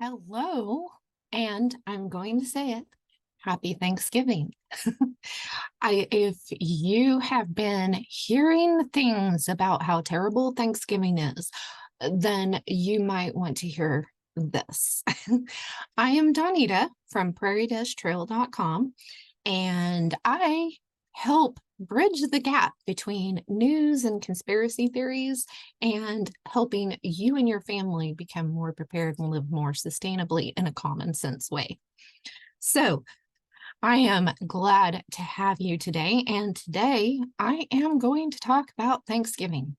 Hello, and I'm going to say it. Happy Thanksgiving. If you have been hearing things about how terrible Thanksgiving is, then you might want to hear this. I am Dawnita from prairie-trail.com, and I help bridge the gap between news and conspiracy theories and helping you and your family become more prepared and live more sustainably in a common sense way. So, I am glad to have you today. And today I am going to talk about Thanksgiving.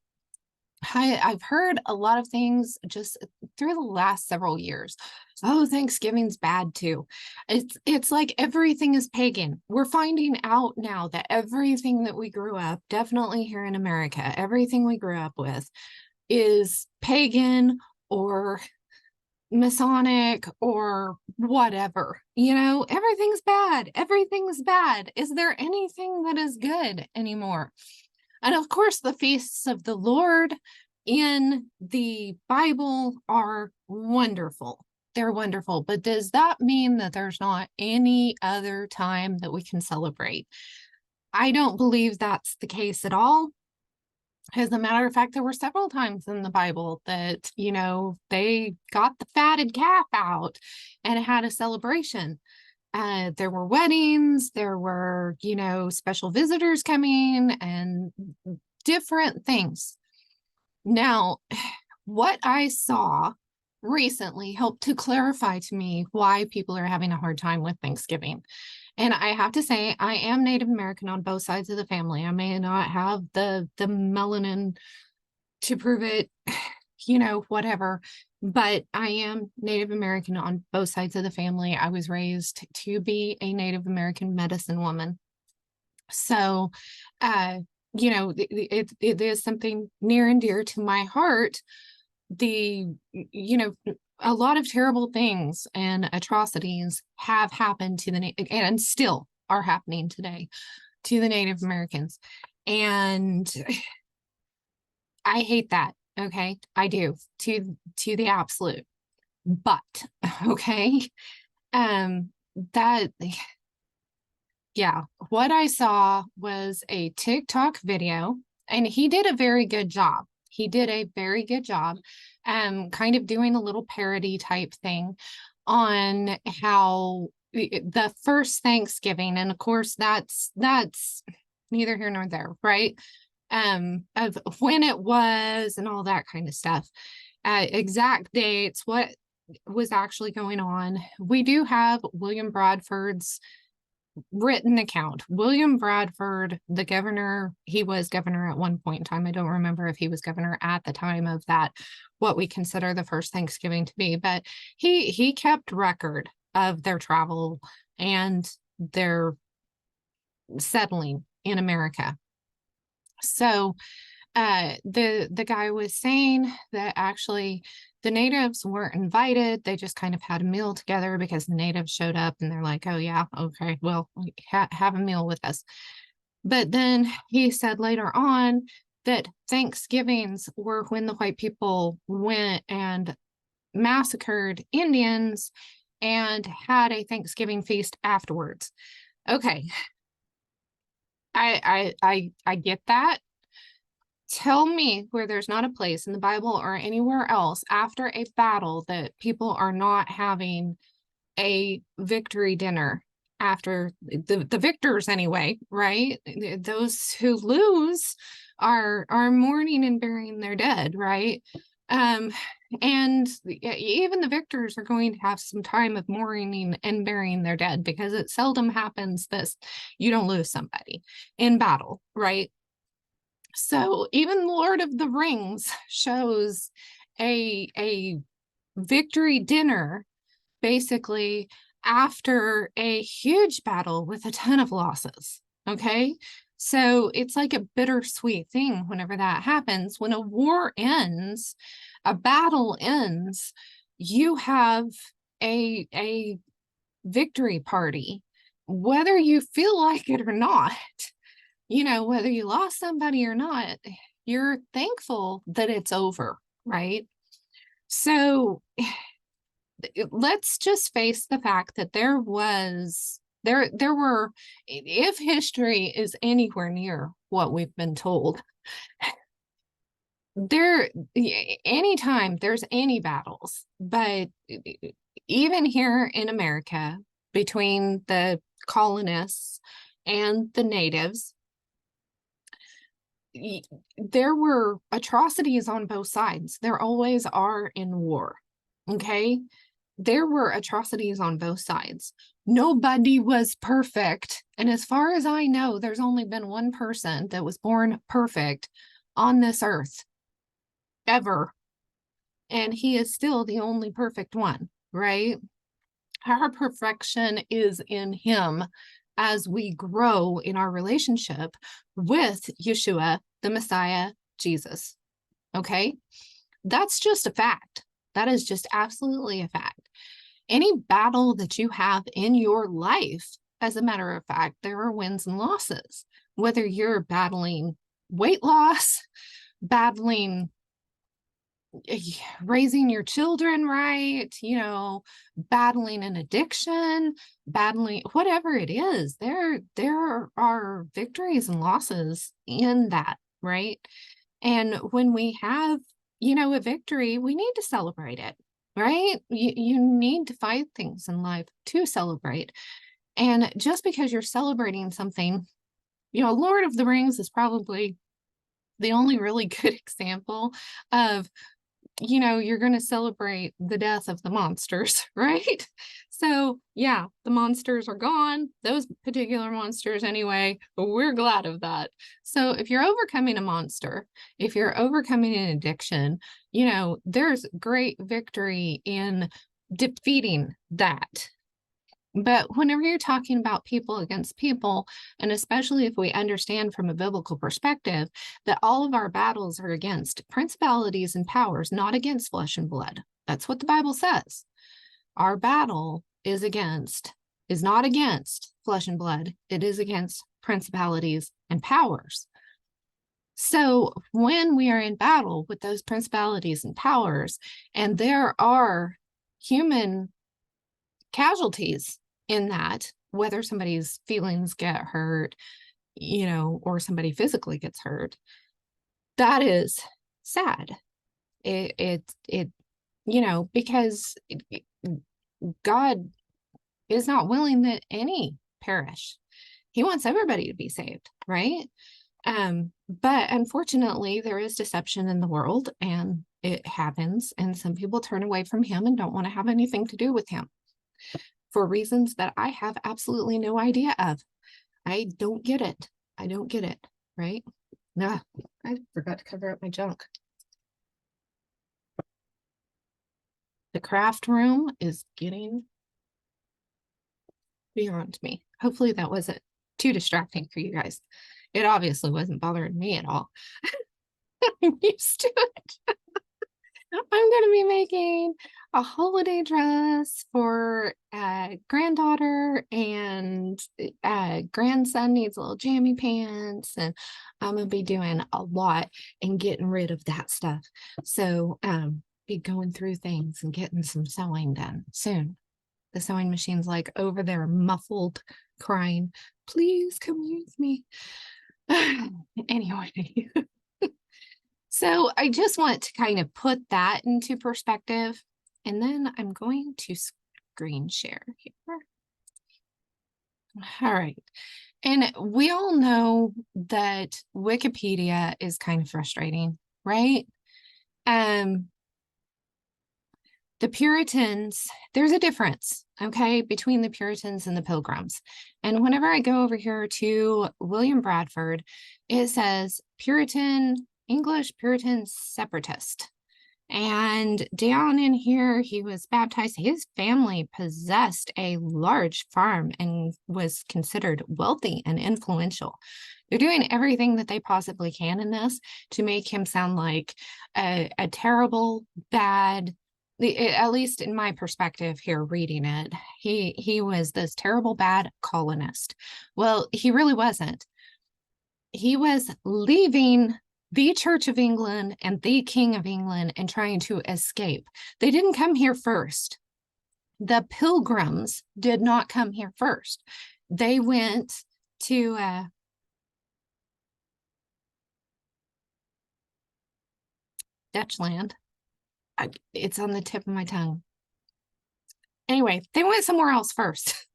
I've heard a lot of things just through the last several years. Oh, Thanksgiving's bad too. It's like everything is pagan. We're finding out now that everything that we grew up, definitely here in America, everything we grew up with is pagan or Masonic or whatever. Everything's bad. Everything's bad. Is there anything that is good anymore? And of course, the feasts of the Lord in the Bible are wonderful. They're wonderful. But does that mean that there's not any other time that we can celebrate? I don't believe that's the case at all. As a matter of fact, there were several times in the Bible that, they got the fatted calf out and had a celebration. There were weddings, there were, special visitors coming and different things. Now, what I saw recently helped to clarify to me why people are having a hard time with Thanksgiving. And I have to say, I am Native American on both sides of the family. I may not have the melanin to prove it, whatever, but I am Native American on both sides of the family. I was raised to be a Native American medicine woman. So, it is something near and dear to my heart. A lot of terrible things and atrocities have happened to and still are happening today to the Native Americans. And I hate that. Okay. I do to the absolute. But okay. That yeah, what I saw was a TikTok video, and he did a very good job. He did a very good job, kind of doing a little parody type thing on how the first Thanksgiving, and of course that's neither here nor there, right? Of when it was and all that kind of stuff, exact dates, what was actually going on. We do have William Bradford's written account. William Bradford, the governor, he was governor at one point in time. I don't remember if he was governor at the time of that, what we consider the first Thanksgiving to be, but he kept record of their travel and their settling in America. So the guy was saying that actually the natives weren't invited. They just kind of had a meal together because the natives showed up and they're like, oh yeah, okay, well, have a meal with us. But then he said later on that Thanksgivings were when the white people went and massacred Indians and had a Thanksgiving feast afterwards. Okay. I get that. Tell me where there's not a place in the Bible or anywhere else after a battle that people are not having a victory dinner after the victors anyway, right? Those who lose are mourning and burying their dead, right? And even the victors are going to have some time of mourning and burying their dead, because it seldom happens that you don't lose somebody in battle, right? So even Lord of the Rings shows a victory dinner basically after a huge battle with a ton of losses. Okay. So it's like a bittersweet thing whenever that happens. When a war ends, a battle ends, you have a victory party, whether you feel like it or not. Whether you lost somebody or not, you're thankful that it's over, right? So let's just face the fact that there were, if history is anywhere near what we've been told, anytime there's any battles, but even here in America, between the colonists and the natives, there were atrocities on both sides. There always are in war. Okay. There were atrocities on both sides. Nobody was perfect. And as far as I know, there's only been one person that was born perfect on this earth ever. And he is still the only perfect one, right? Our perfection is in him as we grow in our relationship with Yeshua, the Messiah, Jesus. Okay? That's just a fact. That is just absolutely a fact. Any battle that you have in your life, as a matter of fact, there are wins and losses. Whether you're battling weight loss, battling raising your children right, battling an addiction, battling whatever it is, there are victories and losses in that, right? And when we have, a victory, we need to celebrate it, right? You need to find things in life to celebrate. And just because you're celebrating something, Lord of the Rings is probably the only really good example of, you're going to celebrate the death of the monsters, right? So yeah, the monsters are gone, those particular monsters anyway, but we're glad of that. So if you're overcoming a monster, if you're overcoming an addiction, there's great victory in defeating that. But whenever you're talking about people against people, and especially if we understand from a biblical perspective that all of our battles are against principalities and powers, not against flesh and blood. That's what the Bible says. Our battle is not against flesh and blood. It is against principalities and powers. So when we are in battle with those principalities and powers, and there are human casualties in that, whether somebody's feelings get hurt, or somebody physically gets hurt, that is sad. Because God is not willing that any perish. He wants everybody to be saved, right? But unfortunately, there is deception in the world, and it happens, and some people turn away from him and don't want to have anything to do with him for reasons that I have absolutely no idea of. I don't get it. Right? Nah, I forgot to cover up my junk. The craft room is getting beyond me. Hopefully that wasn't too distracting for you guys. It obviously wasn't bothering me at all. I'm used to it. I'm going to be making a holiday dress for granddaughter, and grandson needs little jammy pants, and I'm going to be doing a lot and getting rid of that stuff. So be going through things and getting some sewing done soon. The sewing machine's like over there muffled crying, please come with me. Anyway. So I just want to kind of put that into perspective, and then I'm going to screen share here. All right. And we all know that Wikipedia is kind of frustrating, right? The Puritans, there's a difference, okay, between the Puritans and the Pilgrims. And whenever I go over here to William Bradford, it says English Puritan separatist. And down in here, he was baptized. His family possessed a large farm and was considered wealthy and influential. They're doing everything that they possibly can in this to make him sound like a terrible, bad, at least in my perspective here reading it, he was this terrible, bad colonist. Well, he really wasn't. He was leaving the Church of England and the King of England and trying to escape. They didn't come here first. The Pilgrims did not come here first. They went to Dutchland. It's on the tip of my tongue. Anyway, they went somewhere else first.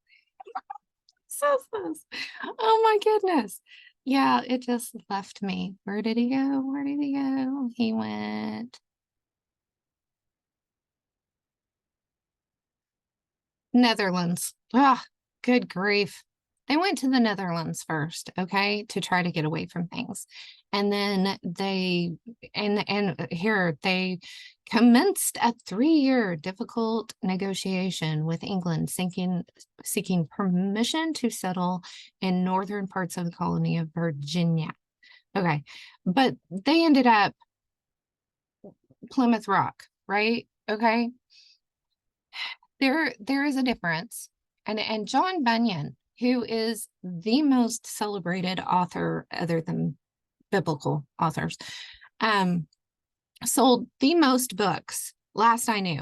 Oh my goodness. Yeah, it just left me. Where did he go? Where did he go? He went Netherlands. Ah, good grief. They went to the Netherlands first, okay, to try to get away from things. And then and here they commenced a 3-year difficult negotiation with England, seeking permission to settle in northern parts of the colony of Virginia. Okay, but they ended up Plymouth Rock, right? Okay, there is a difference. And John Bunyan, who is the most celebrated author other than biblical authors, sold the most books, last I knew,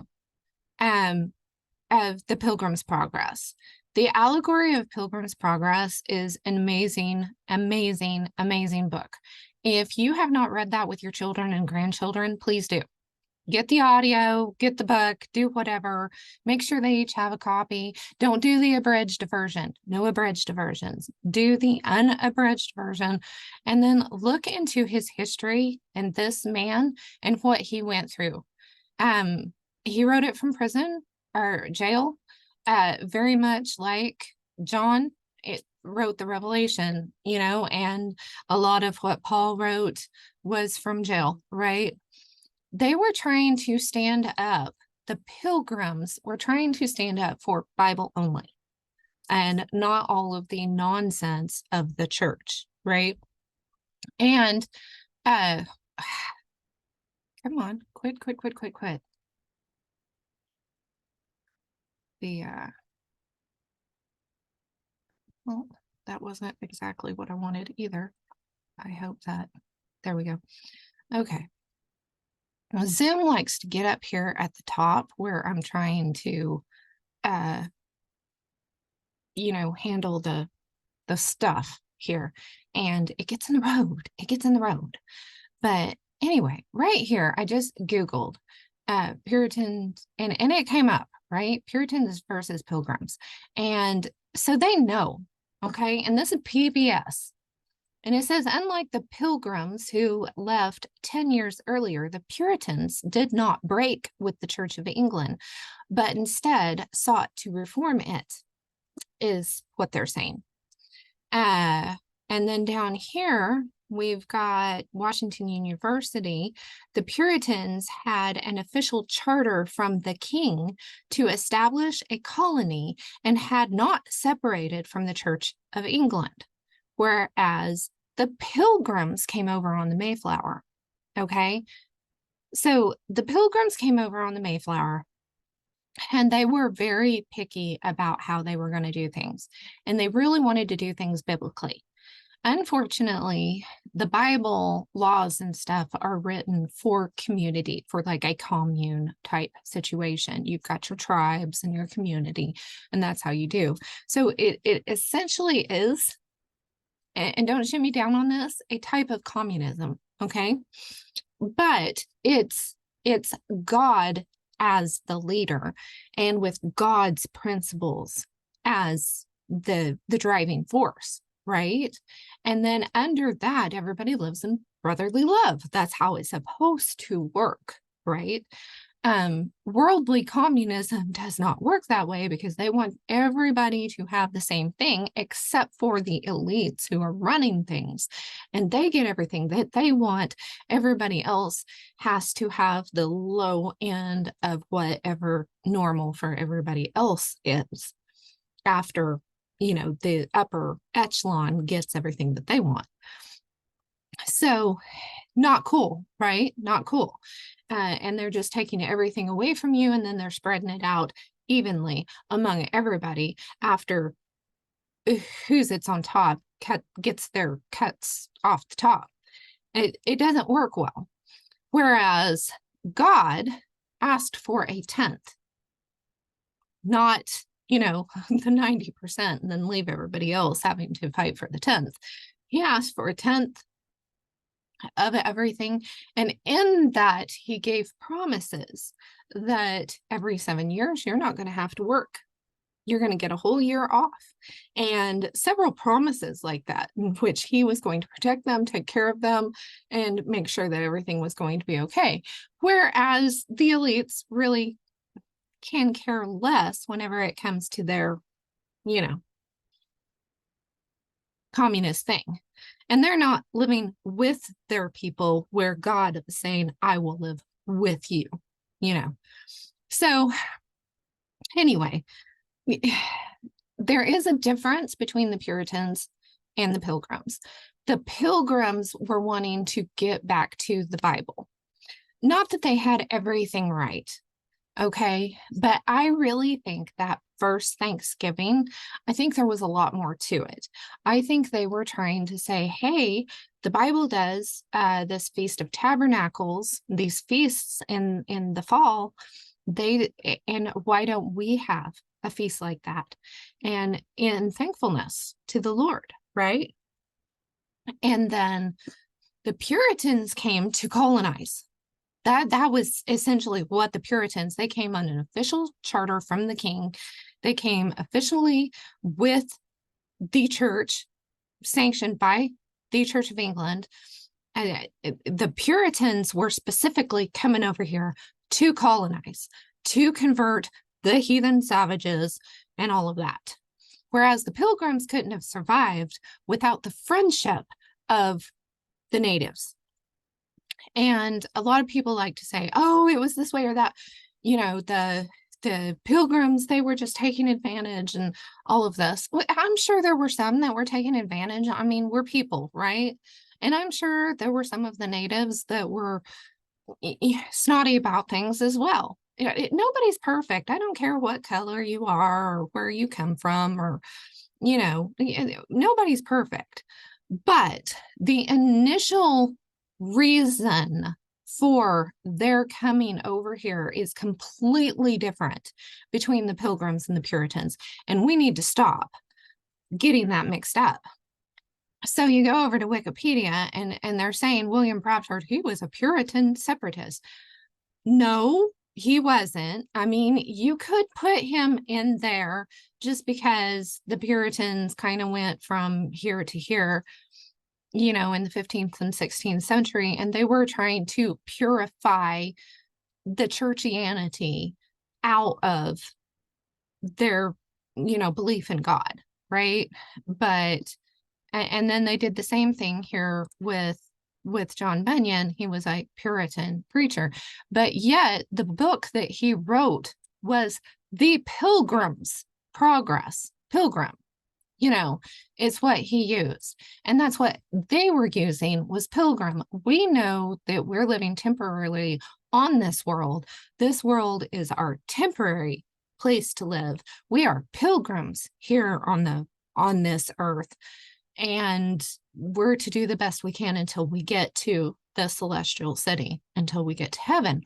of the Pilgrim's Progress. The Allegory of Pilgrim's Progress is an amazing, amazing, amazing book. If you have not read that with your children and grandchildren, please do. Get the audio, get the book, do whatever. Make sure they each have a copy. Don't do the abridged version. No abridged versions. Do the unabridged version. And then look into his history and this man and what he went through. He wrote it from prison or jail, very much like John. It wrote the Revelation, and a lot of what Paul wrote was from jail, right? They were trying to stand up. The Pilgrims were trying to stand up for Bible only and not all of the nonsense of the church, right? And come on, quit. The well, that wasn't exactly what I wanted either. I hope that there we go. Okay. Now, Zoom likes to get up here at the top where I'm trying to handle the stuff here, and it gets in the road. But anyway, right here I just Googled Puritans, and it came up, right? Puritans versus Pilgrims. And so they know, okay, and this is PBS. And it says, unlike the Pilgrims who left 10 years earlier, the Puritans did not break with the Church of England, but instead sought to reform it, is what they're saying. And then down here, we've got Washington University. The Puritans had an official charter from the king to establish a colony and had not separated from the Church of England, whereas the Pilgrims came over on the Mayflower. Okay, so the Pilgrims came over on the Mayflower, and they were very picky about how they were going to do things, and they really wanted to do things biblically. Unfortunately, the Bible laws and stuff are written for community, for like a commune type situation. You've got your tribes and your community, and that's how you do. So it essentially is, and don't shoot me down on this, a type of communism, okay? But it's God as the leader, and with God's principles as the driving force, right? And then under that, everybody lives in brotherly love. That's how it's supposed to work, right? Worldly communism does not work that way because they want everybody to have the same thing except for the elites who are running things, and they get everything that they want. Everybody else has to have the low end of whatever normal for everybody else is after, the upper echelon gets everything that they want. So not cool, right? Not cool. And they're just taking everything away from you, and then they're spreading it out evenly among everybody after who's it's on top gets their cuts off the top. It doesn't work well. Whereas God asked for a tenth. not, you know, the 90% and then leave everybody else having to fight for the 10th. He asked for a 10th of everything. And in that, he gave promises that every 7 years, you're not going to have to work. You're going to get a whole year off, and several promises like that, in which he was going to protect them, take care of them, and make sure that everything was going to be okay. Whereas the elites really can care less whenever it comes to their, you know, communist thing. And they're not living with their people where God is saying, I will live with you, you know. So anyway, there is a difference between the Puritans and the Pilgrims. The Pilgrims were wanting to get back to the Bible. Not that they had everything right, okay? But I really think that first Thanksgiving, I think there was a lot more to it. I think they were trying to say, hey, the Bible does this Feast of Tabernacles, these feasts in the fall, and why don't we have a feast like that? And in thankfulness to the Lord, right? And then the Puritans came to colonize. That was essentially what the Puritans, they came on an official charter from the king. They came officially with the church, sanctioned by the Church of England. And the Puritans were specifically coming over here to colonize, to convert the heathen savages and all of that. Whereas the Pilgrims couldn't have survived without the friendship of the natives. And a lot of people like to say, oh, it was this way or that. You know, the Pilgrims, they were just taking advantage and all of this. Well, I'm sure there were some that were taking advantage. I mean, we're people, right? And I'm sure there were some of the natives that were snotty about things as well. Nobody's perfect. I don't care what color you are or where you come from, or, you know, nobody's perfect. But the initial reason for their coming over here is completely different between the Pilgrims and the Puritans. And we need to stop getting that mixed up. So you go over to Wikipedia and they're saying William Bradford, he was a Puritan separatist. No, he wasn't. I mean, you could put him in there just because the Puritans kind of went from here to here, you know, in the 15th and 16th century, and they were trying to purify the churchianity out of their, you know, belief in God, right? But and then they did the same thing here with John Bunyan. He was a Puritan preacher, but yet the book that he wrote was The Pilgrim's Progress. Pilgrim, you know, is what he used. And that's what they were using, was Pilgrim. We know that we're living temporarily on this world. This world is our temporary place to live. We are pilgrims here on this earth. And we're to do the best we can until we get to the celestial city, until we get to heaven.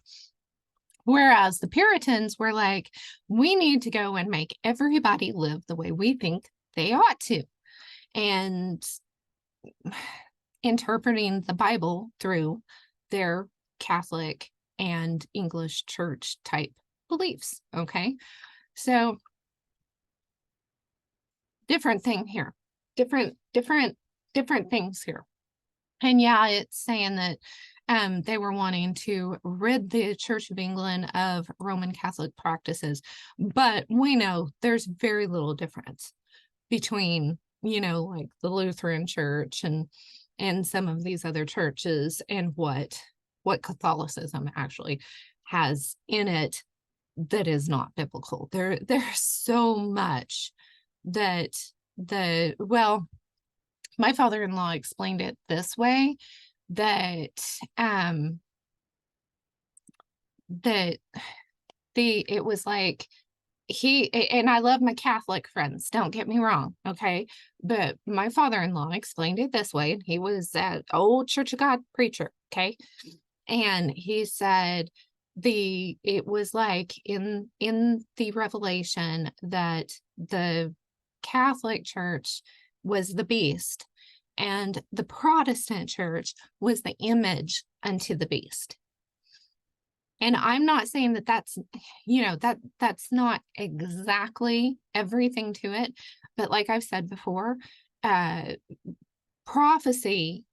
Whereas the Puritans were like, we need to go and make everybody live the way we think they ought to. And interpreting the Bible through their Catholic and English church type beliefs. Okay. So different thing here. Different things here. And yeah, it's saying that they were wanting to rid the Church of England of Roman Catholic practices, but we know there's very little difference between, you know, like the Lutheran Church and some of these other churches, and what Catholicism actually has in it that is not biblical. There's so much that my father-in-law explained it this way, that it was like, and I love my Catholic friends, don't get me wrong, okay? But my father-in-law explained it this way, and he was an old Church of God preacher, okay? And he said, it was like in the Revelation that the Catholic Church was the beast and the Protestant church was the image unto the beast. And I'm not saying that that's, that's not exactly everything to it, but like I've said before, prophecy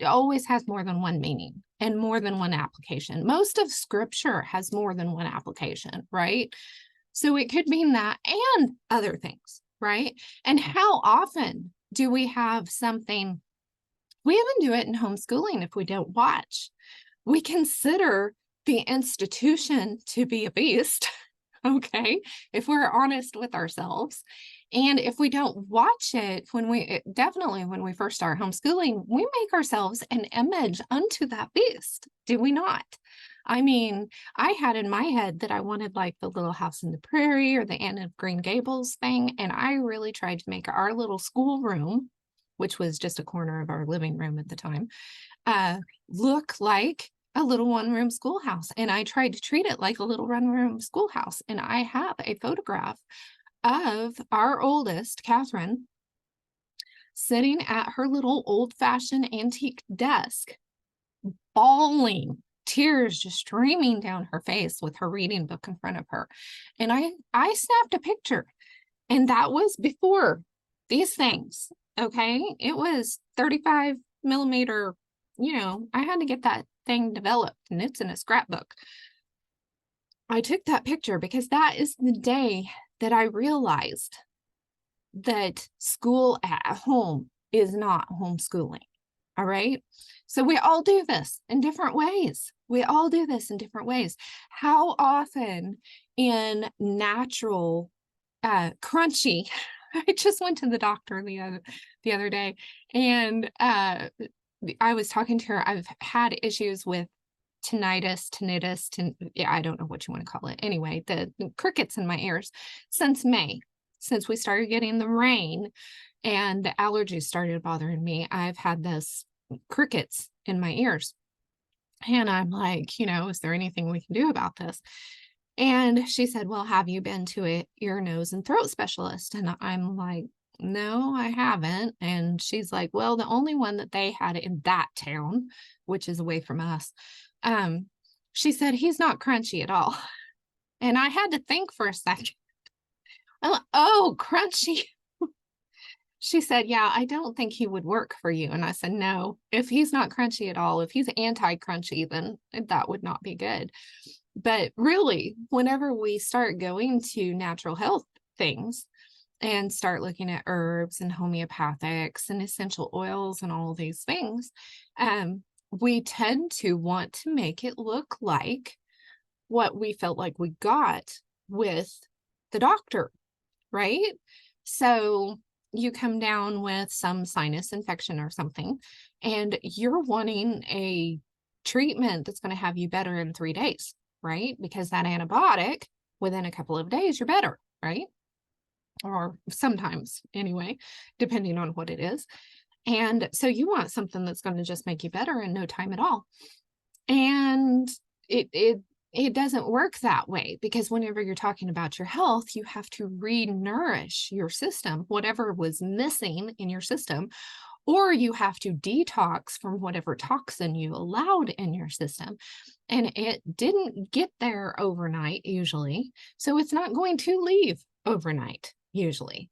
always has more than one meaning and more than one application. Most of scripture has more than one application, right? So it could mean that and other things, right? And how often do we have something? We even do it in homeschooling if we don't watch. We consider the institution to be a beast, okay, if we're honest with ourselves. And if we don't watch it, definitely when we first start homeschooling, we make ourselves an image unto that beast, do we not? I mean, I had in my head that I wanted like the Little House in the Prairie or the Anne of Green Gables thing. And I really tried to make our little schoolroom, which was just a corner of our living room at the time, look like a little one-room schoolhouse. And I tried to treat it like a little one-room schoolhouse. And I have a photograph of our oldest, Catherine, sitting at her little old-fashioned antique desk, bawling, tears just streaming down her face with her reading book in front of her. And I snapped a picture, and that was before these things. Okay, it was 35 millimeter. I had to get that thing developed, and it's in a scrapbook. I took that picture because that is the day that I realized that school at home is not homeschooling. All right. So we all do this in different ways. How often in natural, crunchy, I just went to the doctor the other day, and I was talking to her. I've had issues with tinnitus, I don't know what you want to call it. Anyway, the crickets in my ears since May, since we started getting the rain and the allergies started bothering me. I've had this crickets in my ears. And I'm like, is there anything we can do about this? And she said, well, have you been to an ear, nose, and throat specialist? And I'm like, no, I haven't. And she's like, well, the only one that they had in that town, which is away from us, she said, he's not crunchy at all. And I had to think for a second. I'm like, oh, crunchy. She said, yeah, I don't think he would work for you. And I said, no, if he's not crunchy at all, if he's anti-crunchy, then that would not be good. But really, whenever we start going to natural health things and start looking at herbs and homeopathics and essential oils and all of these things, we tend to want to make it look like what we felt like we got with the doctor, right? So you come down with some sinus infection or something, and you're wanting a treatment that's going to have you better in 3 days, right? Because that antibiotic, within a couple of days, you're better, right? Or sometimes anyway, depending on what it is. And so you want something that's going to just make you better in no time at all. And it doesn't work that way, because whenever you're talking about your health, you have to re-nourish your system, whatever was missing in your system, or you have to detox from whatever toxin you allowed in your system. And it didn't get there overnight usually. So it's not going to leave overnight usually,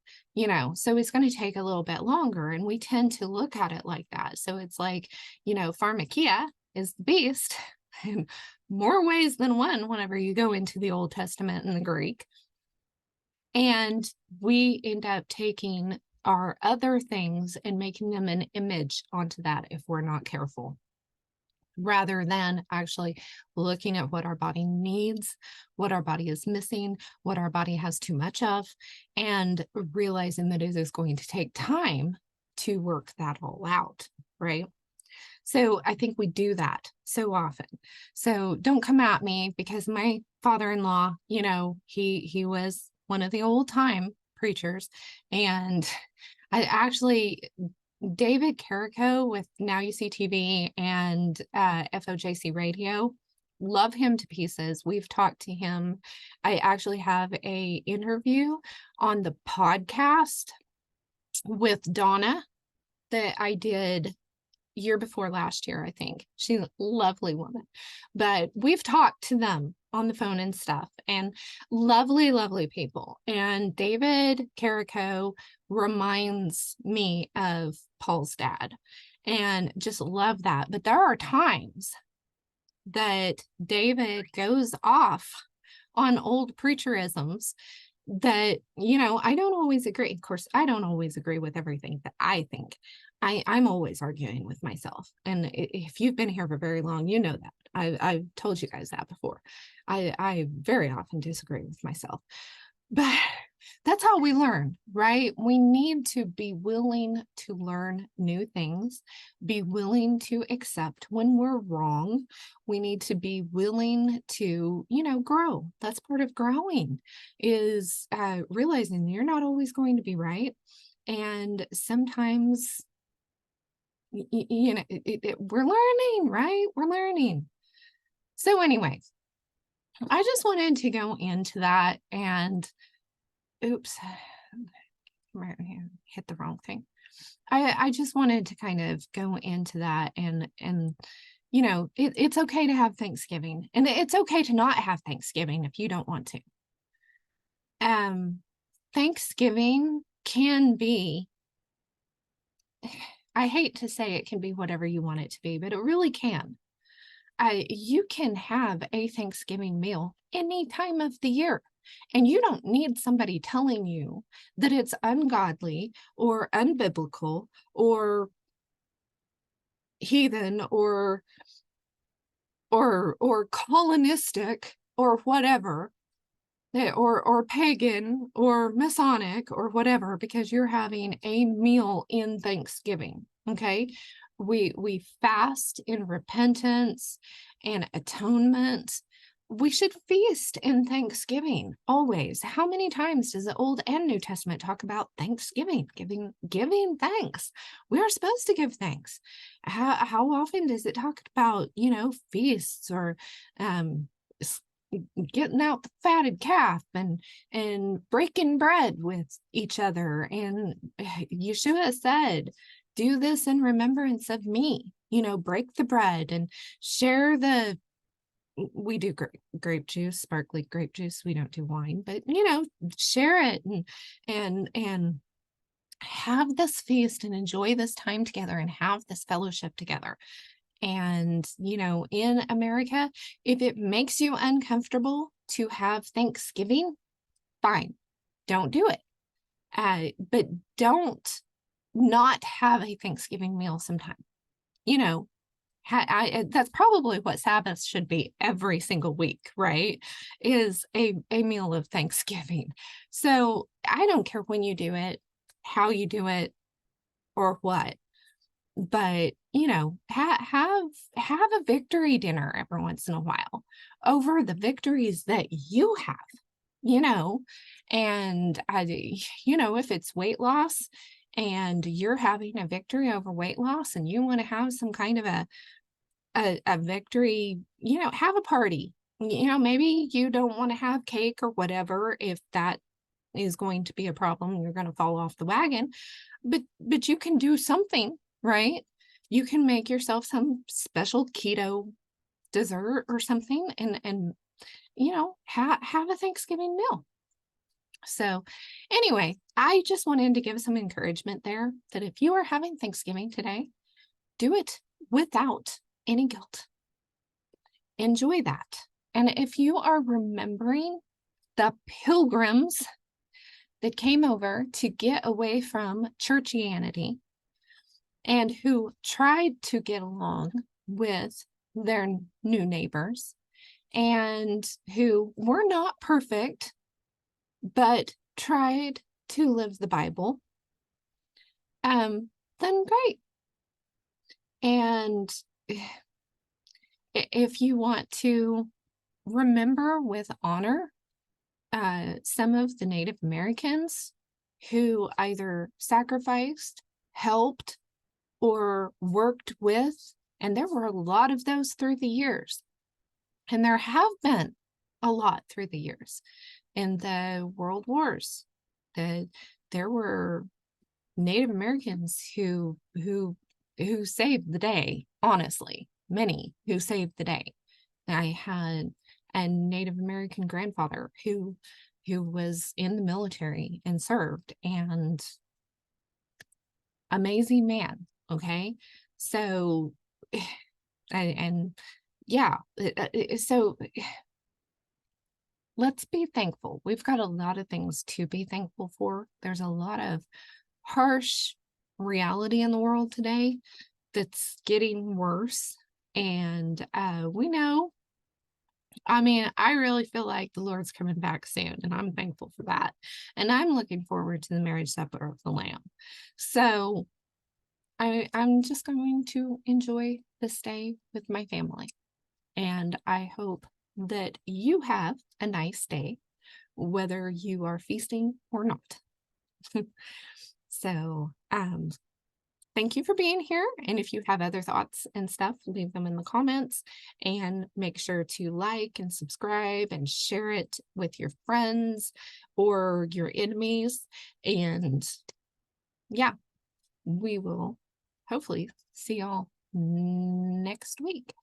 so it's going to take a little bit longer. And we tend to look at it like that. So it's like, pharmakia is the beast in more ways than one whenever you go into the Old Testament and the Greek. And we end up taking our other things and making them an image onto that if we're not careful, rather than actually looking at what our body needs, what our body is missing, what our body has too much of, and realizing that it is going to take time to work that all out, right? So I think we do that so often. So don't come at me, because my father-in-law, he was one of the old time preachers. And I actually, David Carrico with Now You See TV and FOJC Radio love him to pieces. We've talked to him. I actually have a interview on the podcast with Donna that I did year before last year, I think. She's a lovely woman. But we've talked to them on the phone and stuff, and lovely, lovely people. And David Carrico reminds me of Paul's dad, and just love that. But there are times that David goes off on old preacherisms that, I don't always agree. Of course, I don't always agree with everything that I think. I'm always arguing with myself. And if you've been here for very long, you know that. I've told you guys that before. I very often disagree with myself. But that's how we learn, right? We need to be willing to learn new things, be willing to accept when we're wrong. We need to be willing to, grow. That's part of growing, is realizing you're not always going to be right. And sometimes, we're learning, right? We're learning. So anyway, I just wanted to go into that, and oops, hit the wrong thing. I just wanted to kind of go into that, and it's okay to have Thanksgiving, and it's okay to not have Thanksgiving if you don't want to. Thanksgiving can be, I hate to say it can be whatever you want it to be, but it really can. You can have a Thanksgiving meal any time of the year, and you don't need somebody telling you that it's ungodly or unbiblical or heathen or colonistic or whatever, or pagan or Masonic or whatever, because you're having a meal in Thanksgiving. Okay. We fast in repentance and atonement. We should feast in Thanksgiving always. How many times does the Old and New Testament talk about Thanksgiving, giving thanks? We are supposed to give thanks. How often does it talk about, feasts, or getting out the fatted calf and breaking bread with each other? And Yeshua said, do this in remembrance of me. Break the bread and share we do grape juice, sparkly grape juice. We don't do wine, but share it and have this feast and enjoy this time together and have this fellowship together. And, in America, if it makes you uncomfortable to have Thanksgiving, fine, don't do it. But don't not have a Thanksgiving meal sometime. That's probably what Sabbath should be every single week, right? Is a meal of Thanksgiving. So I don't care when you do it, how you do it, or what, but have a victory dinner every once in a while over the victories that you have, and if it's weight loss and you're having a victory over weight loss and you want to have some kind of a victory, have a party. Maybe you don't want to have cake or whatever, if that is going to be a problem, you're going to fall off the wagon, but you can do something, right? You can make yourself some special keto dessert or something, and have a Thanksgiving meal. So anyway, I just wanted to give some encouragement there, that if you are having Thanksgiving today, do it without any guilt. Enjoy that. And if you are remembering the pilgrims that came over to get away from churchianity and who tried to get along with their new neighbors and who were not perfect, but tried to live the Bible, then great. And if you want to remember with honor some of the Native Americans who either sacrificed, helped, or worked with, and there were a lot of those through the years, And there have been a lot through the years. In the world wars, there were Native Americans who saved the day, honestly, many who saved the day. I had a Native American grandfather who was in the military and served, and amazing man. Okay. So and yeah, so let's be thankful. We've got a lot of things to be thankful for. There's a lot of harsh reality in the world today that's getting worse. And we know, I mean, I really feel like the Lord's coming back soon, and I'm thankful for that. And I'm looking forward to the marriage supper of the Lamb. So I'm just going to enjoy this day with my family. And I hope that you have a nice day, whether you are feasting or not. So, thank you for being here. And if you have other thoughts and stuff, leave them in the comments, and make sure to like and subscribe and share it with your friends or your enemies. And yeah, we will hopefully see y'all next week.